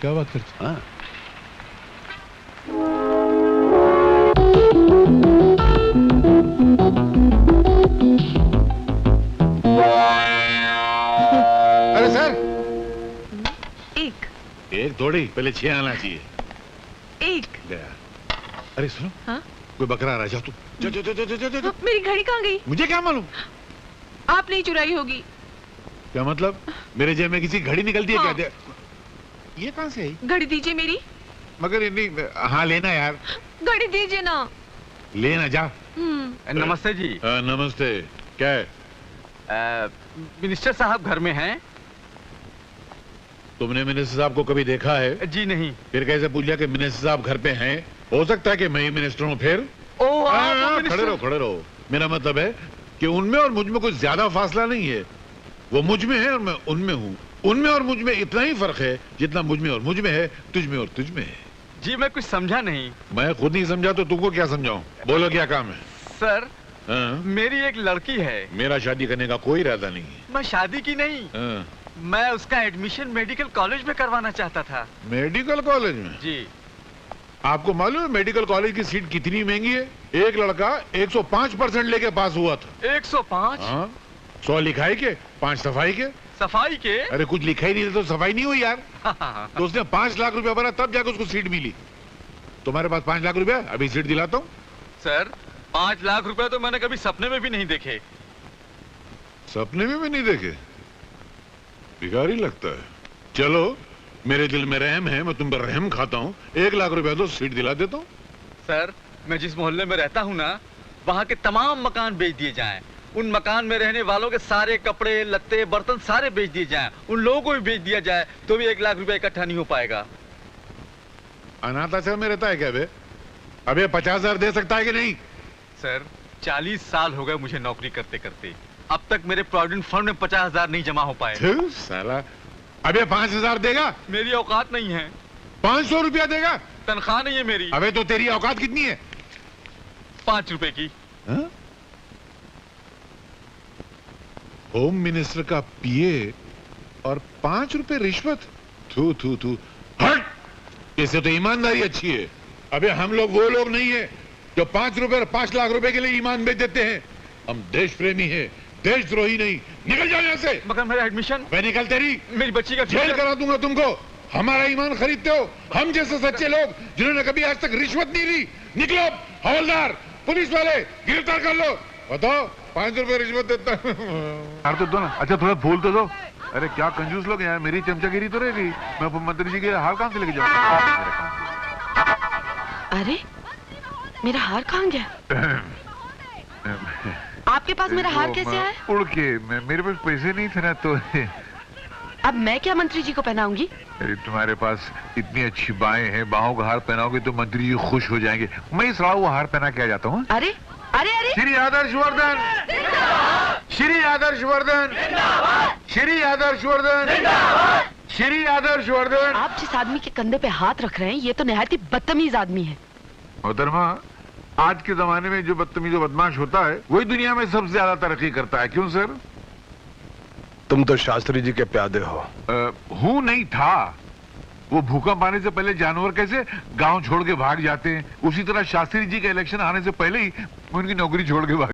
क्या बात करते? हाँ। अरे सर, एक थोड़ी, पहले 6 आना चाहिए। एक गया। अरे सुनो, हाँ? कोई बकरा आ रहा है, जा तू। जा जा जा जा जा जा। मेरी घड़ी कहाँ गई? मुझे क्या मालूम? आपने ही चुराई होगी। क्या मतलब? मेरे जेब में किसी घड़ी निकलती है? हाँ। क्या? ये कहाँ से आई? घड़ी दीजिए मेरी। मगर ये नहीं, हाँ लेना यार। घड़ी दीजिए ना। लेना जा। नमस्ते जी। नमस्ते। क्या है? मिनिस्टर साहब घर में हैं? तुमने मिनिस्टर साहब को कभी देखा है? जी नहीं। फिर कैसे पूछ लिया कि मिनिस्टर साहब घर पे हैं? हो सकता है कि मैं ही मिनिस्टर हूँ फिर। खड़े रहो खड़े रहो। मेरा मतलब है कि उनमें और मुझ में कुछ ज्यादा फासला नहीं है। वो मुझ में है और मैं उनमें हूँ। उनमें और मुझ में इतना ही फर्क है जितना मुझ में और मुझ में है, तुझ में और तुझ में है। जी मैं कुछ समझा नहीं। मैं खुद नहीं समझा तो तुमको क्या समझाऊं? बोलो क्या काम है? सर, हाँ? मेरी एक लड़की है। मेरा शादी करने का कोई इरादा नहीं है। मैं शादी की नहीं, हाँ? मैं उसका एडमिशन मेडिकल कॉलेज में करवाना चाहता था। मेडिकल कॉलेज में? जी। आपको मालूम है मेडिकल कॉलेज की सीट कितनी महंगी है? एक लड़का 105% लेके पास हुआ था। 105? हाँ? 100 लिखाई के, 5 सफाई के। सफाई के? अरे कुछ लिखा ही नहीं था तो सफाई नहीं हुई यार। तो उसने 5 लाख रुपया भरा तब जाकर उसको सीट मिली। तुम्हारे पास 5 लाख रुपया, अभी सीट दिलाता हूँ। सर, 5 लाख रुपए तो मैंने कभी सपने में भी नहीं देखे। सपने में भी नहीं देखे? भिखारी लगता है। चलो, मेरे दिल में रहम है, मैं तुम पर रहम खाता हूँ। 1 लाख रुपया तो सीट दिला देता हूँ। सर, मैं जिस मोहल्ले में रहता हूँ ना, वहाँ के तमाम मकान बेच दिए जाएं। उन मकान में रहने वालों के सारे कपड़े, लत्ते, बर्तन सारे बेच दिए जाएं। उन लोगों को भी बेच दिया जाए तो भी 1 लाख रुपया इकट्ठा नहीं हो पाएगा। अनाथ आश्रम में रहता है क्या बे? अबे 50,000 दे सकता है कि नहीं? सर, 40 साल हो गए मुझे नौकरी करते करते। अब तक मेरे प्रोविडेंट फंड में 50,000 नहीं जमा हो पाए। साला, अबे 5,000 देगा? मेरी औकात नहीं है। 500 रुपया देगा? तनख्वाह नहीं है मेरी। अबे तो तेरी औकात कितनी है? 5 रुपए की। हा? होम मिनिस्टर का पीए और 5 रुपए रिश्वत? थू थू थू, हट! इससे तो ईमानदारी अच्छी है। अबे हम लोग वो लोग नहीं है जो 5 रुपए और 5 लाख रुपए के लिए ईमान बेच देते हैं। हम देश प्रेमी है, देशद्रोही नहीं। निकल जाओ यहाँ से। मगर मेरा एडमिशन? मैं निकल, तेरी मेरी बच्ची का जेल करा दूंगा तुमको। हमारा ईमान खरीदते हो? हम जैसे सच्चे लोग जिन्होंने कभी आज तक रिश्वत नहीं ली। निकलो, हवलदार, पुलिस वाले, गिरफ्तार कर लो। बताओ, 5 रुपए रिश्वत देता है। तो दो ना। अच्छा थोड़ा बोल तो दो। अरे क्या कंजूस लोग हैं यार, मेरी चमचागिरी तो रह गई। मैं मंत्री जी के हार कहाँ से लेके जाऊँ? अरे मेरा हार कहाँ गया? आपके पास मेरा हार कैसे आया? उड़ के, मेरे पास पैसे नहीं थे ना तो। अब मैं क्या मंत्री जी को पहनाऊंगी? अरे तुम्हारे पास इतनी अच्छी बाहें हैं, बाहों का हार पहनाओगे तो मंत्री जी खुश हो जाएंगे। मैं इस वो हार पहना के आ जाता हूँ। अरे अरे अरे, श्री आदर्श वर्धन, श्री आदर्श वर्धन, श्री आदर्श वर्धन, श्री आदर्श वर्धन। आप जिस आदमी के कंधे पे हाथ रख रहे हैं ये तो निहायत ही बदतमीज आदमी है। मोहतरमा, आज के जमाने में जो बदतमीज और बदमाश होता है वही दुनिया में सबसे ज्यादा तरक्की करता है। क्यों सर? तुम तो शास्त्री जी के प्यादे हो। हूं नहीं था। वो भूकंप आने से पहले जानवर कैसे गांव छोड़ के भाग जाते हैं, उसी तरह शास्त्री जी के इलेक्शन आने से पहले ही उनकी नौकरी छोड़ के भाग